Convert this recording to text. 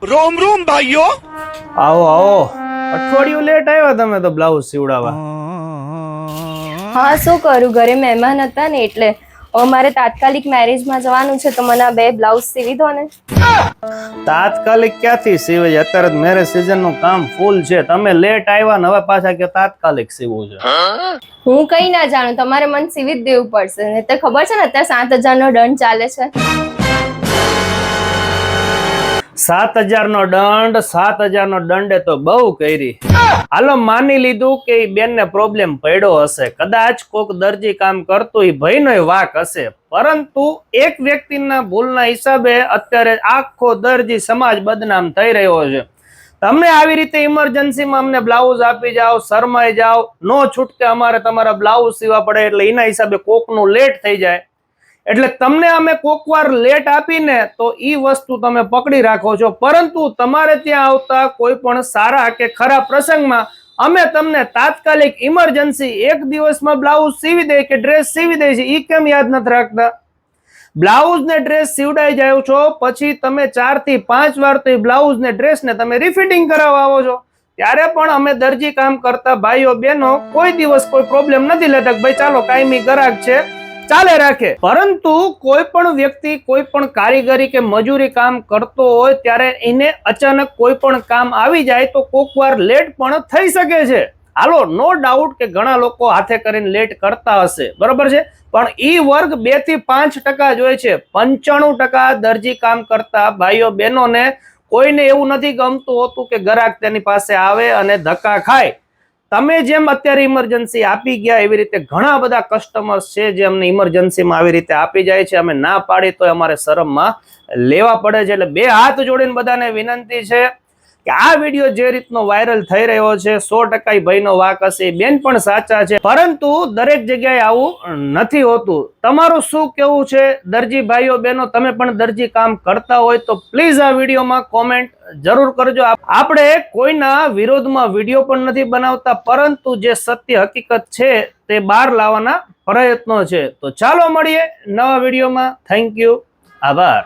रोम रोम भाइयों। આવો આવો, અઠવાડિયું લેટ આવ્યા તમે તો બ્લાઉઝ સીવડાવવા. હા, શું કરું, ઘરે મહેમાન હતા ને એટલે. હવે મારે તાત્કાલિક મેરેજમાં જવાનું છે તો મને આ 2 બ્લાઉઝ સીવી દો ને. તાત્કાલિક ક્યાંથી સીવે છે? અત્યારે મેરેજ સીઝન નું કામ ફૂલ છે. તમે લેટ આવ્યા ને હવે પાછા કે તાત્કાલિક સીવું છે. હું કઈ ના જાણું, તમારે મને સીવી જ દેવું પડશે. ને તે ખબર છે ને અત્યારે 7,000 નો દંડ ચાલે છે. 7,000 નો દંડ? 7,000 નો દંડ એ તો બહુ કરી. હાલો, માની લીધું કે ઈ બેન ને પ્રોબ્લેમ પડ્યો હશે, કદાચ કોક દરજી કામ કરતું ઈ ભાઈનો વાક હશે, પરંતુ એક વ્યક્તિના ભૂલના હિસાબે અત્યારે આખો દરજી સમાજ બદનામ થઈ રહ્યો છે. તમે આવી રીતે ઇમરજન્સીમાં અમને બ્લાઉઝ આપી જાઓ, શરમાઈ જાઓ, નો છૂટકે અમારે તમારા બ્લાઉઝ સીવા પડે એટલે એના હિસાબે કોકનું લેટ થઈ જાય. એટલે તમને અમે કોકવાર લેટ આપીને તો ઈ વસ્તુ તમે પકડી રાખો છો, પરંતુ તમારે ત્યાં આવતા કોઈ પણ સારા કે ખરાબ પ્રસંગમાં અમે તમને તાત્કાલિક ઇમરજન્સી 1 દિવસમાં બ્લાઉઝ સીવી દે કે ડ્રેસ સીવી દે છે, ઈ કેમ યાદ નથી રાખતા? બ્લાઉઝ ને ડ્રેસ સીવડાઈ જાવ છો, પછી તમે 4 થી 5 વાર તો એ બ્લાઉઝ ને ડ્રેસ ને તમે રિફિટિંગ કરાવવા આવો છો. ત્યારે પણ અમે દરજી કામ કરતા ભાઈઓ બહેનો કોઈ દિવસ કોઈ પ્રોબ્લેમ નથી લેતા કે ભાઈ ચાલો કાયમી ગ્રાહક છે ચાલે રાખે. પરંતુ કોઈ પણ વ્યક્તિ કોઈ પણ કારીગરી કે મજૂરી કામ કરતો હોય ત્યારે એને અચાનક કોઈ પણ કામ આવી જાય તો કોકવાર લેટ પણ થઈ શકે છે. હાલો, નો ડાઉટ કે ઘણા લોકો હાથે કરીને લેટ કરતા હશે, બરોબર છે, પણ ઈ વર્ગ 2 થી 5% જ હોય છે. 95% દરજી કામ કરતા ભાઈઓ બહેનોને કોઈને એવું નથી ગમતું હોતું કે ગ્રાહક તેની પાસે આવે અને ધક્કા ખાય. તમે જેમ અત્યારે ઇમરજન્સી આપી ગયા એવી રીતે ઘણા બધા કસ્ટમર્સ છે જે અમને ઇમરજન્સીમાં આવી રીતે આપી જાય છે. અમે ના પાડી તો અમારે શરમમાં લેવા પડે છે. એટલે 2 હાથ જોડીને બધાને વિનંતી છે કે આ વિડીયો જે રીતનો વાયરલ થઈ રહ્યો છે 100% ભાઈનો વાક હશે, બેન પણ સાચા છે, પરંતુ દરેક જગ્યાએ આવું નથી હોતું. તમારું શું કેવું છે દરજી ભાઈઓ બહેનો? તમે પણ દરજી કામ કરતા હોય તો પ્લીઝ આ વિડીયોમાં કોમેન્ટ જરૂર કરજો. આપણે કોઈના વિરોધમાં વિડીયો પણ નથી બનાવતા, પરંતુ જે સત્ય હકીકત છે તે બહાર લાવવાના પ્રયત્નો છે. તો ચાલો મળીએ નવા વિડીયોમાં. થેન્ક યુ, આભાર.